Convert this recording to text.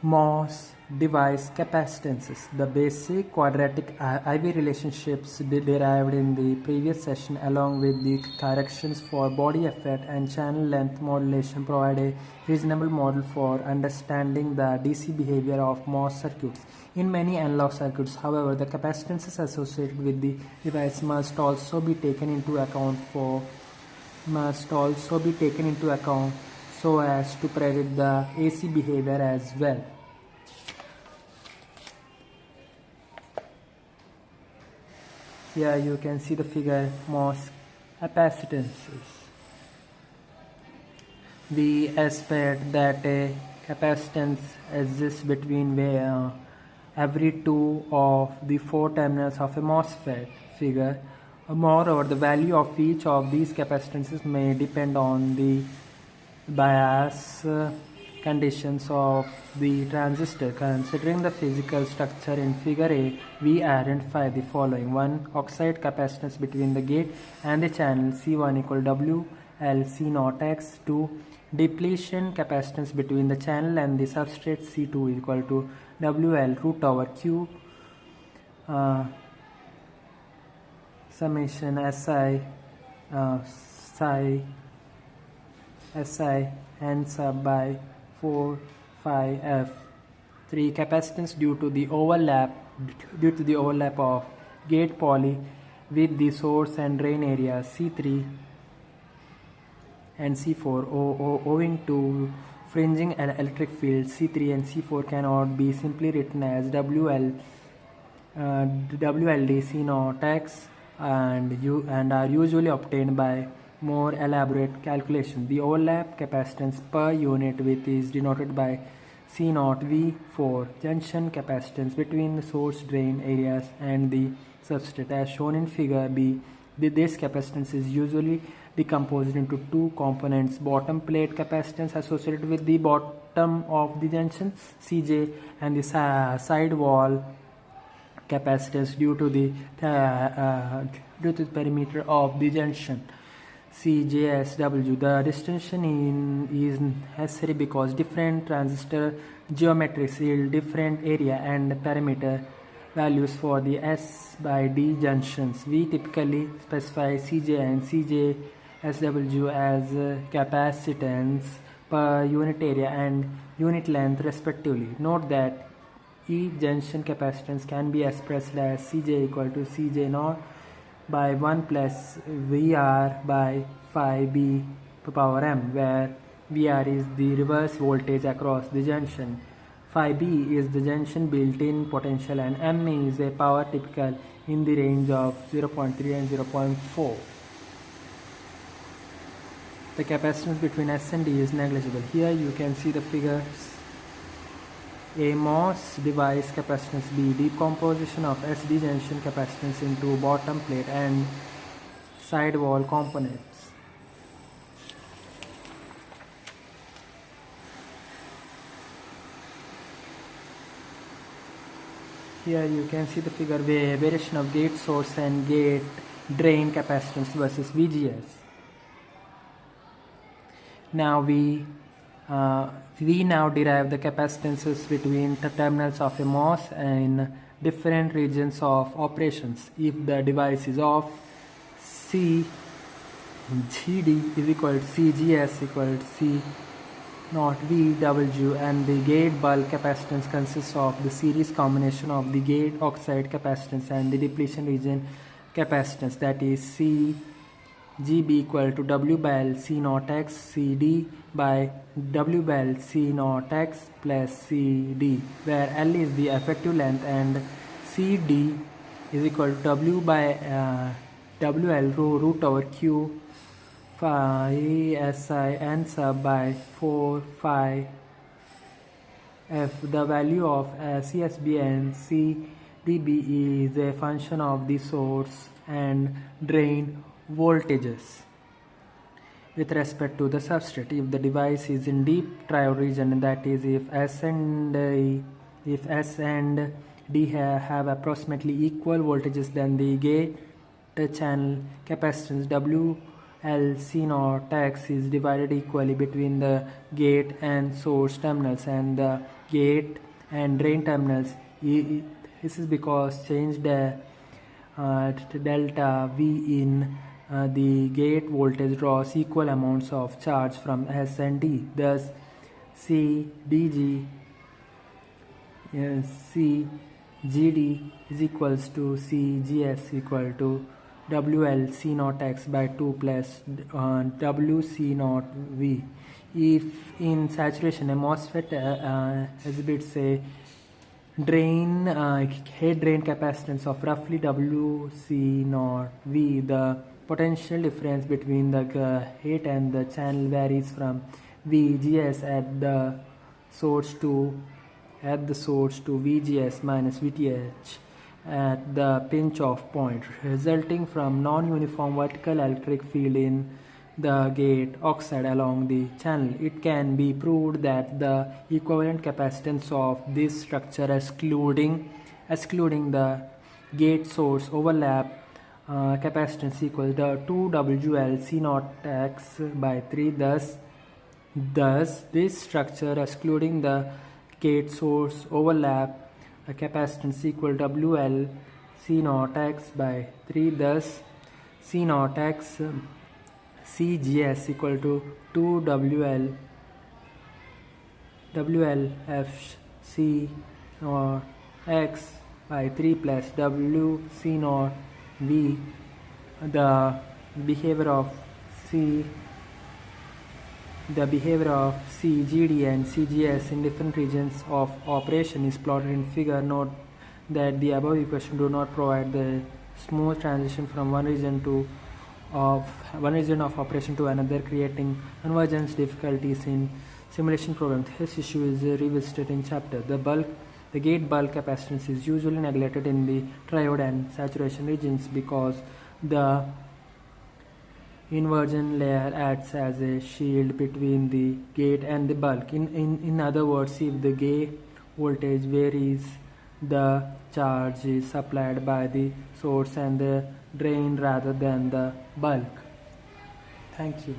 MOS Device Capacitances, the basic quadratic IV relationships derived in the previous session along with the corrections for body effect and channel length modulation provide a reasonable model for understanding the DC behavior of MOS circuits. In many analog circuits, however, the capacitances associated with the device must also be taken into account so as to predict the AC behavior as well. Here you can see the figure MOS capacitances. We expect that a capacitance exists between every two of the four terminals of a MOSFET figure. Moreover, the value of each of these capacitances may depend on the bias conditions of the transistor. Considering the physical structure in figure A, we identify the following: 1. Oxide capacitance between the gate and the channel C1 equal WL C0 X. 2. Depletion capacitance between the channel and the substrate C2 equal to WL root over Q summation SI n sub by 4 phi f. 3. Capacitance due to the overlap of gate poly with the source and drain area C3 and C4 owing to fringing electric field. C3 and C4 cannot be simply written as WLD C0 X and are usually obtained by more elaborate calculation. The overlap capacitance per unit width is denoted by C0 V4, junction capacitance between the source drain areas and the substrate. As shown in figure B, this capacitance is usually decomposed into two components: bottom plate capacitance associated with the bottom of the junction Cj and the side wall capacitance due to the perimeter of the junction CJSW. The distinction is necessary because different transistor geometries yield different area and perimeter values for the S by D junctions. We typically specify Cj and CJSW as capacitance per unit area and unit length respectively. Note that each junction capacitance can be expressed as Cj equal to Cj0 by 1 plus VR by phi b to power m, where VR is the reverse voltage across the junction, phi b is the junction built-in potential, and m is a power typical in the range of 0.3 and 0.4. The capacitance between S and D is negligible. Here you can see the figures. A MOS device capacitance B, decomposition of SD junction capacitance into bottom plate and side wall components. Here you can see the figure where variation of gate source and gate drain capacitance versus VGS. Now we now derive the capacitances between the terminals of a MOS in different regions of operations. If the device is off, CGD is equal to CGS equal to C naught VW, and the gate bulk capacitance consists of the series combination of the gate oxide capacitance and the depletion region capacitance, that is CGB equal to W by L C naught X CD by W by L C naught X plus CD, where L is the effective length and CD is equal to W by WL root over Q phi SI n sub by 4 phi F. The value of CSB and CDB is a function of the source and drain voltages with respect to the substrate. If the device is in deep triode region, that is if S and D have approximately equal voltages, then the gate channel capacitance WL L C naught X is divided equally between the gate and source terminals and the gate and drain terminals. This is because change the delta V in the gate voltage draws equal amounts of charge from S and D. Thus, CGD is equals to CGS equal to WL C naught X by 2 plus W C naught V. If in saturation a MOSFET exhibits a head drain capacitance of roughly W C naught V, the potential difference between the gate and the channel varies from VGS at the source to VGS minus VTH at the pinch off point, resulting from non-uniform vertical electric field in the gate oxide along the channel. It can be proved that the equivalent capacitance of this structure excluding the gate source overlap capacitance equals the 2WL C naught X by 3. Thus this structure excluding the gate source overlap capacitance equal WL C naught X by 3. Thus C naught X CGS equal to 2 WLF C naught X by 3 plus W C naught V. The behavior of CGD and CGS in different regions of operation is plotted in figure. Note that the above equations do not provide the smooth transition from one region of operation to another, creating convergence difficulties in simulation programs. This issue is revisited in chapter. The gate bulk capacitance is usually neglected in the triode and saturation regions because the inversion layer acts as a shield between the gate and the bulk. In other words, if the gate voltage varies, the charge is supplied by the source and the drain rather than the bulk. Thank you.